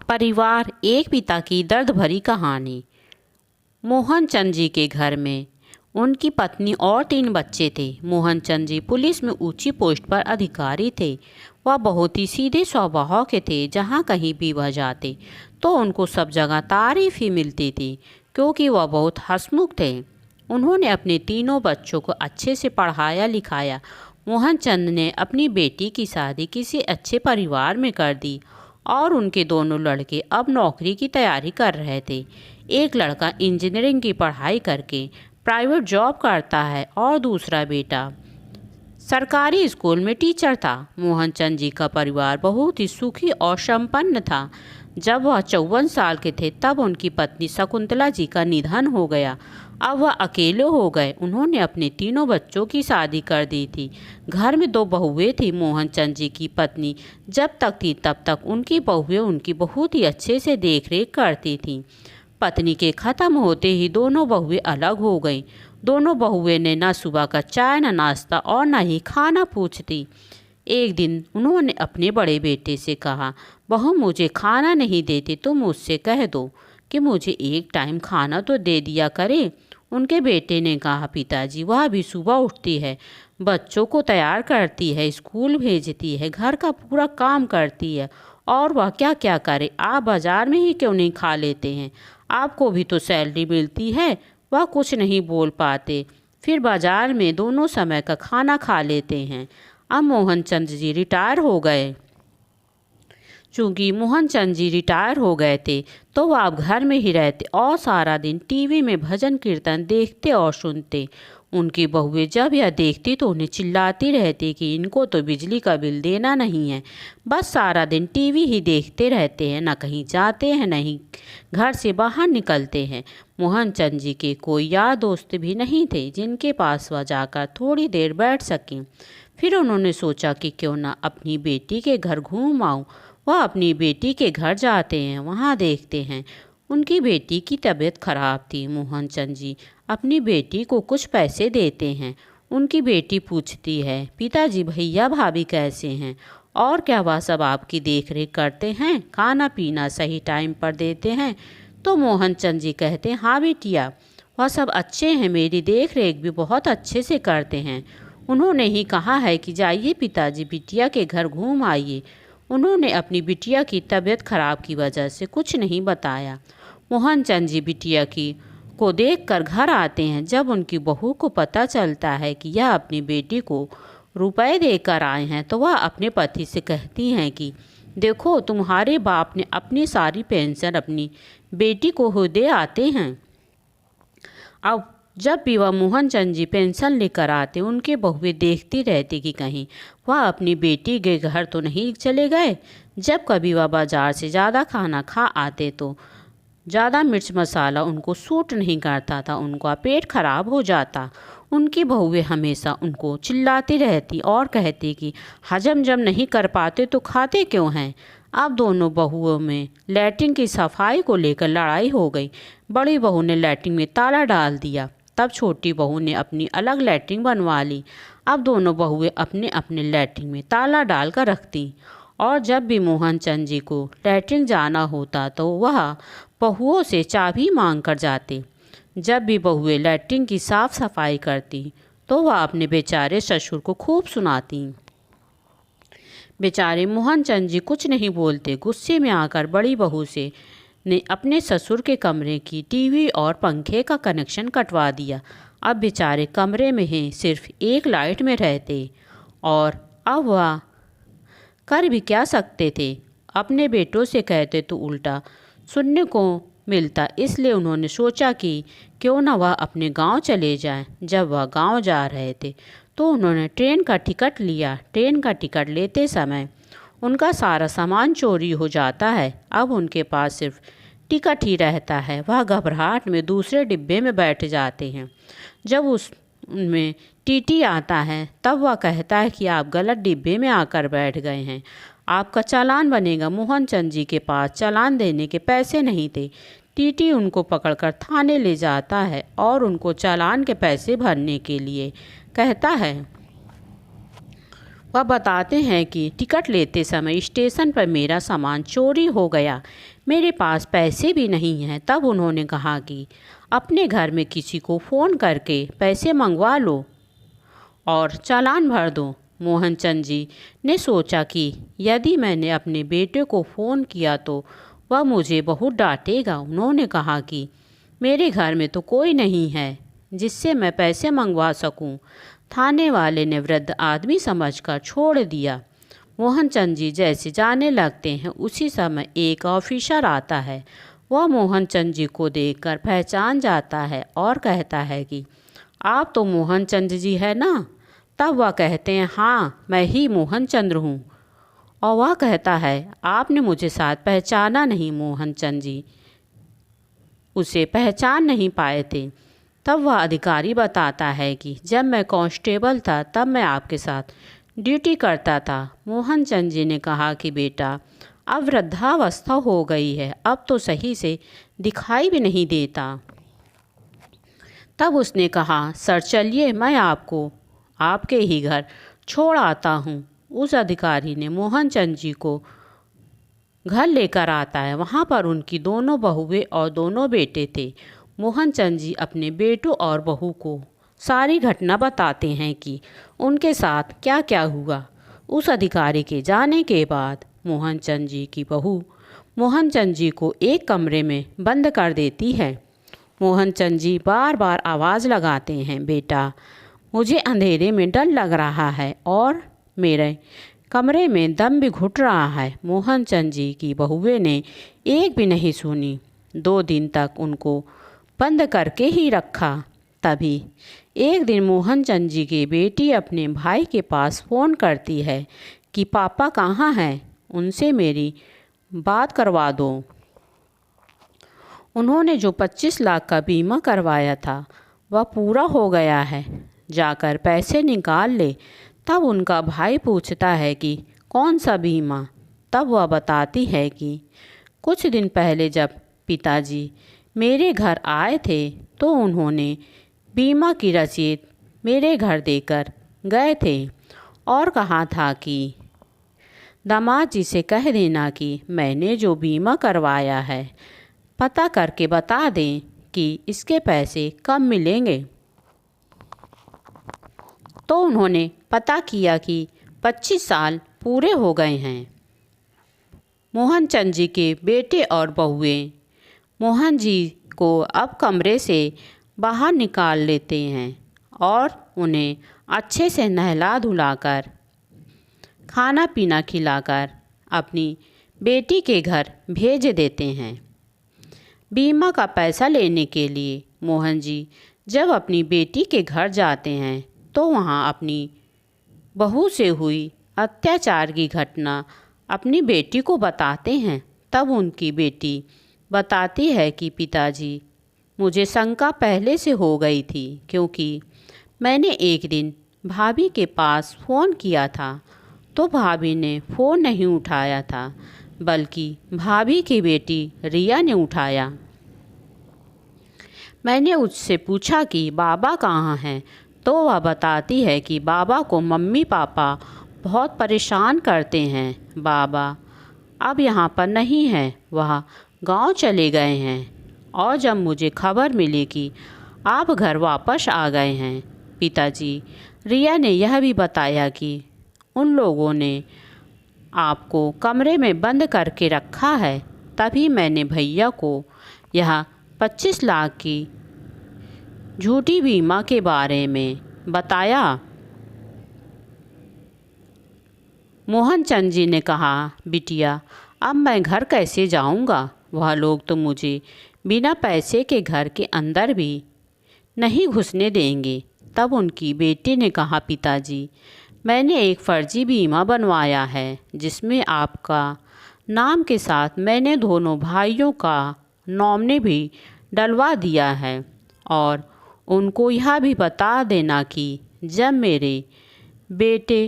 परिवार एक पिता की दर्द भरी कहानी। मोहन चंद जी के घर में उनकी पत्नी और 3 बच्चे थे। मोहन चंद जी पुलिस में ऊंची पोस्ट पर अधिकारी थे। वह बहुत ही सीधे स्वभाव के थे। जहाँ कहीं भी वह जाते तो उनको सब जगह तारीफ ही मिलती थी, क्योंकि वह बहुत हंसमुख थे। उन्होंने अपने तीनों बच्चों को अच्छे से पढ़ाया लिखाया। मोहन चंद ने अपनी बेटी की शादी किसी अच्छे परिवार में कर दी और उनके दोनों लड़के अब नौकरी की तैयारी कर रहे थे। एक लड़का इंजीनियरिंग की पढ़ाई करके प्राइवेट जॉब करता है और दूसरा बेटा सरकारी स्कूल में टीचर था। मोहन चंद जी का परिवार बहुत ही सुखी और संपन्न था। जब वह 54 साल के थे तब उनकी पत्नी शकुंतला जी का निधन हो गया। अब वह अकेले हो गए। उन्होंने अपने तीनों बच्चों की शादी कर दी थी। घर में 2 बहुएं थी। मोहन चंद जी की पत्नी जब तक थी तब तक उनकी बहुएं उनकी बहुत ही अच्छे से देखरेख करती थीं। पत्नी के खत्म होते ही दोनों बहुएं अलग हो गईं। दोनों बहुएं ने न सुबह का चाय, न नाश्ता और न ही खाना पूछती। एक दिन उन्होंने अपने बड़े बेटे से कहा, बहू मुझे खाना नहीं देते तो मुझसे कह दो कि मुझे एक टाइम खाना तो दे दिया करे। उनके बेटे ने कहा, पिताजी वह भी सुबह उठती है, बच्चों को तैयार करती है, स्कूल भेजती है, घर का पूरा काम करती है, और वह क्या क्या करे, आप बाजार में ही क्यों नहीं खा लेते हैं? आपको भी तो सैलरी मिलती है। वह कुछ नहीं बोल पाते। फिर बाजार में दोनों समय का खाना खा लेते हैं। अब मोहन चंद जी रिटायर हो गए। चूँकि मोहन चंद जी रिटायर हो गए थे तो वह अब घर में ही रहते और सारा दिन टीवी में भजन कीर्तन देखते और सुनते। उनकी बहुएं जब यह देखती तो उन्हें चिल्लाती रहती कि इनको तो बिजली का बिल देना नहीं है, बस सारा दिन टीवी ही देखते रहते हैं, न कहीं जाते हैं न ही घर से बाहर निकलते हैं। मोहन चंद जी के कोई यार दोस्त भी नहीं थे जिनके पास वह जाकर थोड़ी देर बैठ सकें। फिर उन्होंने सोचा कि क्यों ना अपनी बेटी के घर घूम आऊँ। वह अपनी बेटी के घर जाते हैं। वहाँ देखते हैं उनकी बेटी की तबीयत खराब थी। मोहन चंद जी अपनी बेटी को कुछ पैसे देते हैं। उनकी बेटी पूछती है, पिताजी भैया भाभी कैसे हैं और क्या वह सब आपकी देखरेख करते हैं, खाना पीना सही टाइम पर देते हैं? तो मोहन चंद जी कहते हैं, हाँ बेटिया वह सब अच्छे हैं, मेरी देख रेख भी बहुत अच्छे से करते हैं। उन्होंने ही कहा है कि जाइए पिताजी बिटिया के घर घूम आइए। उन्होंने अपनी बिटिया की तबीयत खराब की वजह से कुछ नहीं बताया। मोहन चंद जी बिटिया की को देखकर घर आते हैं। जब उनकी बहू को पता चलता है कि यह अपनी बेटी को रुपए देकर आए हैं तो वह अपने पति से कहती हैं कि देखो तुम्हारे बाप ने अपनी सारी पेंशन अपनी बेटी को हो दे आते हैं। अब जब भी वह मोहन चंद जी पेंशन लेकर आते उनके बहुएं देखती रहती कि कहीं वह अपनी बेटी के घर तो नहीं चले गए। जब कभी वह बाजार से ज़्यादा खाना खा आते तो ज़्यादा मिर्च मसाला उनको सूट नहीं करता था, उनका पेट खराब हो जाता। उनकी बहुएं हमेशा उनको चिल्लाती रहती और कहती कि हजम जब नहीं कर पाते तो खाते क्यों हैं। अब दोनों बहुओं में लैट्रिन की सफाई को लेकर लड़ाई हो गई। बड़ी बहू ने लैट्रिन में ताला डाल दिया, तब छोटी बहू ने अपनी अलग लैट्रिन बनवा ली। अब दोनों बहुएं अपने अपने लैट्रिन में ताला डाल कर रखती और जब भी मोहन चंद जी को लैट्रिन जाना होता तो वह बहुओं से चाबी मांग कर जाते। जब भी बहुएं लैट्रिन की साफ सफाई करती तो वह अपने बेचारे ससुर को खूब सुनाती। बेचारे मोहन चंद जी कुछ नहीं बोलते। गुस्से में आकर बड़ी बहू से ने अपने ससुर के कमरे की टीवी और पंखे का कनेक्शन कटवा दिया। अब बेचारे कमरे में ही सिर्फ एक लाइट में रहते और अब वह कर भी क्या सकते थे। अपने बेटों से कहते तो उल्टा सुनने को मिलता, इसलिए उन्होंने सोचा कि क्यों ना वह अपने गांव चले जाएं। जब वह गांव जा रहे थे तो उन्होंने ट्रेन का टिकट लिया। ट्रेन का टिकट लेते समय उनका सारा सामान चोरी हो जाता है। अब उनके पास सिर्फ टिकट ही रहता है। वह घबराहट में दूसरे डिब्बे में बैठ जाते हैं। जब उनमें टीटी आता है तब वह कहता है कि आप गलत डिब्बे में आकर बैठ गए हैं, आपका चालान बनेगा। मोहन चंद जी के पास चालान देने के पैसे नहीं थे। टीटी उनको पकड़कर थाने ले जाता है और उनको चालान के पैसे भरने के लिए कहता है। वह बताते हैं कि टिकट लेते समय स्टेशन पर मेरा सामान चोरी हो गया, मेरे पास पैसे भी नहीं हैं। तब उन्होंने कहा कि अपने घर में किसी को फ़ोन करके पैसे मंगवा लो और चालान भर दो। मोहनचंद जी ने सोचा कि यदि मैंने अपने बेटे को फ़ोन किया तो वह मुझे बहुत डांटेगा। उन्होंने कहा कि मेरे घर में तो कोई नहीं है जिससे मैं पैसे मंगवा सकूं। थाने वाले ने वृद्ध आदमी समझकर छोड़ दिया। मोहनचंद जी जैसे जाने लगते हैं उसी समय एक ऑफिसर आता है। वह मोहनचंद जी को देखकर पहचान जाता है और कहता है कि आप तो मोहनचंद जी है ना। तब वह कहते हैं हाँ, मैं ही मोहनचंद्र हूँ। और वह कहता है आपने मुझे शायद पहचाना नहीं। मोहनचंद जी उसे पहचान नहीं पाए थे। तब वह अधिकारी बताता है कि जब मैं कांस्टेबल था तब मैं आपके साथ ड्यूटी करता था। मोहनचंद जी ने कहा कि बेटा अब वृद्धावस्था हो गई है, अब तो सही से दिखाई भी नहीं देता। तब उसने कहा सर चलिए मैं आपको आपके ही घर छोड़ आता हूँ। उस अधिकारी ने मोहनचंद जी को घर लेकर आता है। वहाँ पर उनकी दोनों बहुएं और दोनों बेटे थे। मोहनचंद जी अपने बेटों और बहू को सारी घटना बताते हैं कि उनके साथ क्या क्या हुआ। उस अधिकारी के जाने के बाद मोहनचंद जी की बहू मोहनचंद जी को एक कमरे में बंद कर देती है। मोहनचंद जी बार बार आवाज़ लगाते हैं बेटा मुझे अंधेरे में डर लग रहा है और मेरे कमरे में दम भी घुट रहा है। मोहनचंद जी की बहुएं ने एक भी नहीं सुनी। 2 दिन तक उनको बंद करके ही रखा। तभी एक दिन मोहनचंद जी की बेटी अपने भाई के पास फ़ोन करती है कि पापा कहाँ हैं, उनसे मेरी बात करवा दो। उन्होंने जो 25 लाख का बीमा करवाया था वह पूरा हो गया है, जाकर पैसे निकाल ले। तब उनका भाई पूछता है कि कौन सा बीमा। तब वह बताती है कि कुछ दिन पहले जब पिताजी मेरे घर आए थे तो उन्होंने बीमा की रसीद मेरे घर देकर गए थे और कहा था कि दामाद जी से कह देना कि मैंने जो बीमा करवाया है पता करके बता दें कि इसके पैसे कब मिलेंगे। तो उन्होंने पता किया कि 25 साल पूरे हो गए हैं। मोहनचंद जी के बेटे और बहुएं मोहन जी को अब कमरे से बाहर निकाल लेते हैं और उन्हें अच्छे से नहला धुलाकर खाना पीना खिलाकर अपनी बेटी के घर भेज देते हैं। बीमा का पैसा लेने के लिए मोहन जी जब अपनी बेटी के घर जाते हैं तो वहाँ अपनी बहू से हुई अत्याचार की घटना अपनी बेटी को बताते हैं। तब उनकी बेटी बताती है कि पिताजी मुझे शंका पहले से हो गई थी क्योंकि मैंने एक दिन भाभी के पास फ़ोन किया था तो भाभी ने फ़ोन नहीं उठाया था बल्कि भाभी की बेटी रिया ने उठाया। मैंने उससे पूछा कि बाबा कहाँ हैं तो वह बताती है कि बाबा को मम्मी पापा बहुत परेशान करते हैं। बाबा अब यहाँ पर नहीं हैं, वह गांव चले गए हैं। और जब मुझे खबर मिली कि आप घर वापस आ गए हैं पिताजी, रिया ने यह भी बताया कि उन लोगों ने आपको कमरे में बंद करके रखा है। तभी मैंने भैया को यह 25 लाख की झूठी बीमा के बारे में बताया। मोहनचंद जी ने कहा बिटिया अब मैं घर कैसे जाऊंगा, वह लोग तो मुझे बिना पैसे के घर के अंदर भी नहीं घुसने देंगे। तब उनकी बेटी ने कहा पिताजी मैंने एक फ़र्जी बीमा बनवाया है जिसमें आपका नाम के साथ मैंने दोनों भाइयों का नॉमिनी भी डलवा दिया है और उनको यह भी बता देना कि जब मेरे बेटे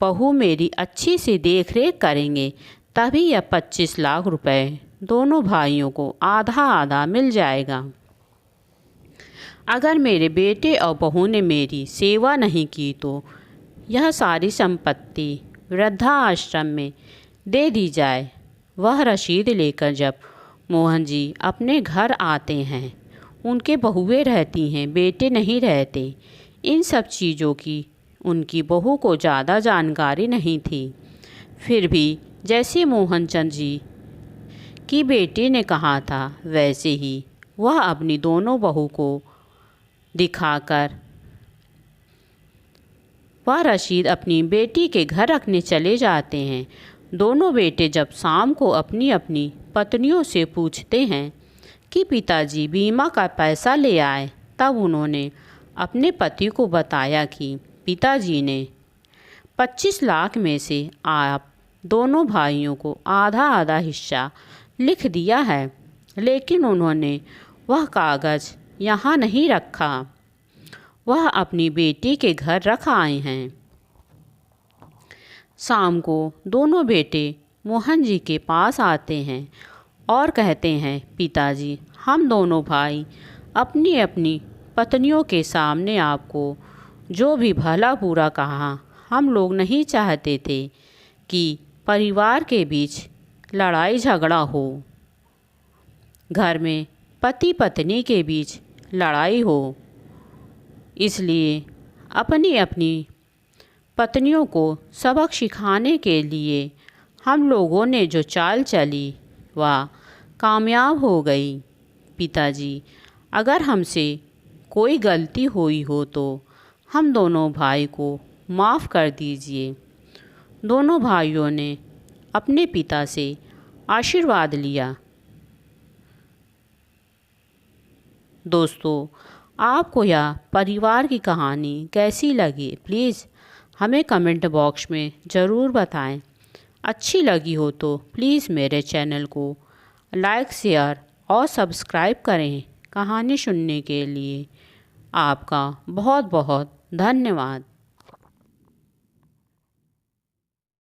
बहू मेरी अच्छी से देखरेख करेंगे तभी यह 25 लाख रुपए दोनों भाइयों को आधा आधा मिल जाएगा। अगर मेरे बेटे और बहू ने मेरी सेवा नहीं की तो यह सारी संपत्ति वृद्धा आश्रम में दे दी जाए। वह रसीद लेकर जब मोहन जी अपने घर आते हैं, उनके बहुएं रहती हैं, बेटे नहीं रहते। इन सब चीज़ों की उनकी बहू को ज़्यादा जानकारी नहीं थी। फिर भी जैसे मोहनचंद जी की बेटी ने कहा था, वैसे ही वह अपनी दोनों बहू को दिखाकर वह रसीद अपनी बेटी के घर रखने चले जाते हैं। दोनों बेटे जब शाम को अपनी अपनी पत्नियों से पूछते हैं कि पिताजी बीमा का पैसा ले आए, तब उन्होंने अपने पति को बताया कि पिताजी ने 25 लाख में से आप दोनों भाइयों को आधा आधा हिस्सा लिख दिया है, लेकिन उन्होंने वह कागज़ यहाँ नहीं रखा, वह अपनी बेटी के घर रख आए हैं। शाम को दोनों बेटे मोहन जी के पास आते हैं और कहते हैं, पिताजी हम दोनों भाई अपनी अपनी पत्नियों के सामने आपको जो भी भला बुरा कहा, हम लोग नहीं चाहते थे कि परिवार के बीच लड़ाई झगड़ा हो, घर में पति पत्नी के बीच लड़ाई हो। इसलिए अपनी अपनी पत्नियों को सबक सिखाने के लिए हम लोगों ने जो चाल चली वह कामयाब हो गई। पिताजी अगर हमसे कोई गलती हुई हो तो हम दोनों भाई को माफ़ कर दीजिए। दोनों भाइयों ने अपने पिता से आशीर्वाद लिया। दोस्तों, आपको यह परिवार की कहानी कैसी लगी, प्लीज़ हमें कमेंट बॉक्स में ज़रूर बताएं। अच्छी लगी हो तो प्लीज़ मेरे चैनल को लाइक, शेयर और सब्सक्राइब करें। कहानी सुनने के लिए आपका बहुत बहुत धन्यवाद।